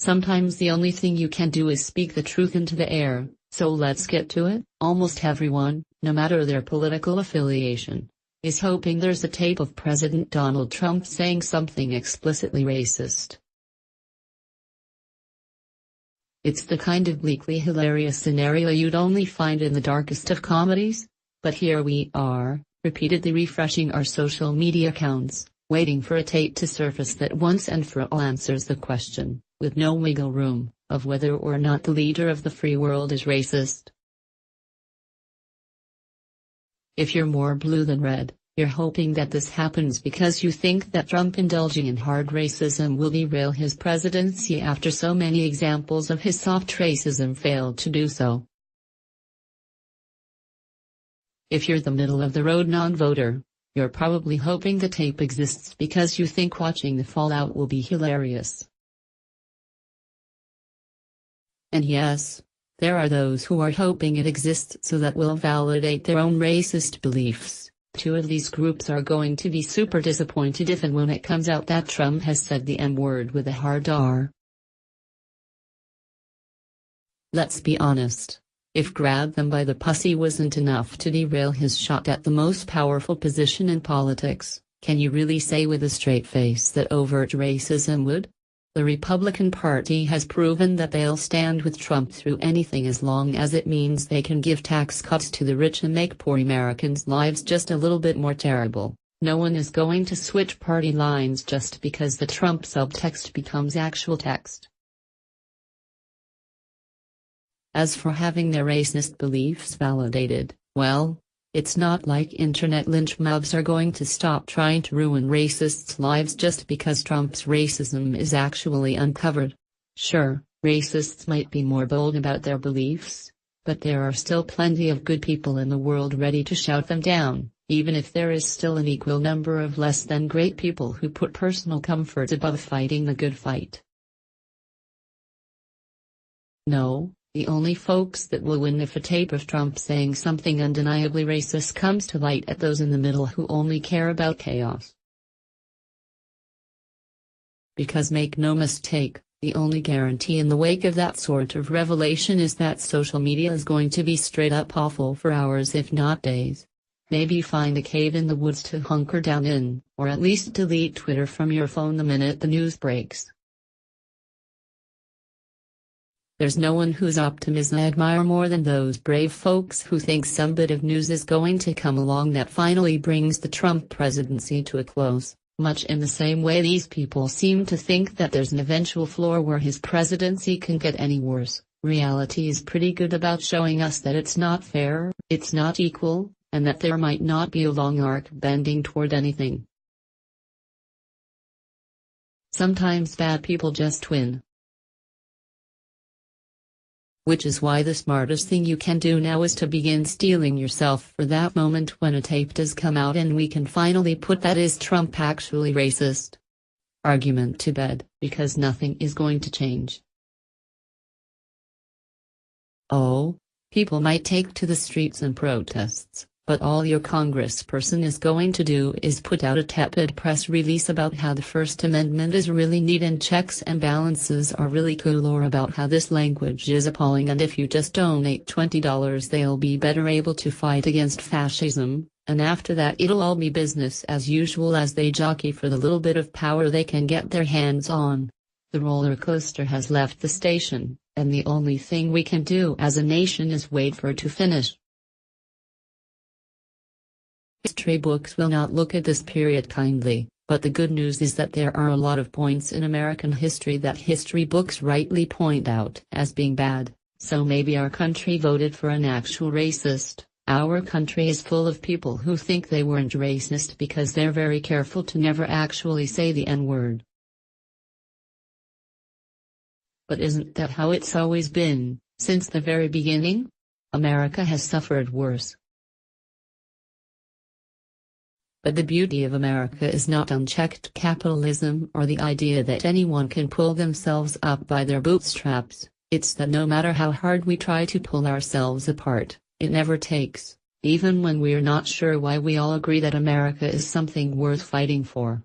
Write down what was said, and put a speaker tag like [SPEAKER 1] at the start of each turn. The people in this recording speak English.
[SPEAKER 1] Sometimes the only thing you can do is speak the truth into the air, so let's get to it. Almost everyone, no matter their political affiliation, is hoping there's a tape of President Donald Trump saying something explicitly racist. It's the kind of bleakly hilarious scenario you'd only find in the darkest of comedies, but here we are, repeatedly refreshing our social media accounts, waiting for a tape to surface that once and for all answers the question, with no wiggle room, of whether or not the leader of the free world is racist. If you're more blue than red, you're hoping that this happens because you think that Trump indulging in hard racism will derail his presidency after so many examples of his soft racism failed to do so. If you're the middle-of-the-road non-voter, you're probably hoping the tape exists because you think watching the fallout will be hilarious. And yes, there are those who are hoping it exists so that will validate their own racist beliefs. Two of these groups are going to be super disappointed if and when it comes out that Trump has said the N-word with a hard R. Let's be honest. If grab them by the pussy wasn't enough to derail his shot at the most powerful position in politics, can you really say with a straight face that overt racism would? The Republican Party has proven that they'll stand with Trump through anything as long as it means they can give tax cuts to the rich and make poor Americans' lives just a little bit more terrible. No one is going to switch party lines just because the Trump subtext becomes actual text. As for having their racist beliefs validated, well, it's not like internet lynch mobs are going to stop trying to ruin racists' lives just because Trump's racism is actually uncovered. Sure, racists might be more bold about their beliefs, but there are still plenty of good people in the world ready to shout them down, even if there is still an equal number of less than great people who put personal comfort above fighting the good fight. No. The only folks that will win if a tape of Trump saying something undeniably racist comes to light are those in the middle who only care about chaos. Because make no mistake, the only guarantee in the wake of that sort of revelation is that social media is going to be straight up awful for hours if not days. Maybe find a cave in the woods to hunker down in, or at least delete Twitter from your phone the minute the news breaks. There's no one whose optimism I admire more than those brave folks who think some bit of news is going to come along that finally brings the Trump presidency to a close, much in the same way these people seem to think that there's an eventual floor where his presidency can get any worse. Reality is pretty good about showing us that it's not fair, it's not equal, and that there might not be a long arc bending toward anything. Sometimes bad people just win. Which is why the smartest thing you can do now is to begin steeling yourself for that moment when a tape does come out and we can finally put that "is Trump actually racist?" argument to bed, because nothing is going to change. Oh, people might take to the streets in protests, but all your congressperson is going to do is put out a tepid press release about how the First Amendment is really neat and checks and balances are really cool, or about how this language is appalling, and if you just donate $20 they'll be better able to fight against fascism, and after that it'll all be business as usual as they jockey for the little bit of power they can get their hands on. The roller coaster has left the station, and the only thing we can do as a nation is wait for it to finish. History books will not look at this period kindly, but the good news is that there are a lot of points in American history that history books rightly point out as being bad, so maybe our country voted for an actual racist. Our country is full of people who think they weren't racist because they're very careful to never actually say the N-word. But isn't that how it's always been, since the very beginning? America has suffered worse. But the beauty of America is not unchecked capitalism or the idea that anyone can pull themselves up by their bootstraps, it's that no matter how hard we try to pull ourselves apart, it never takes, even when we're not sure why. We all agree that America is something worth fighting for.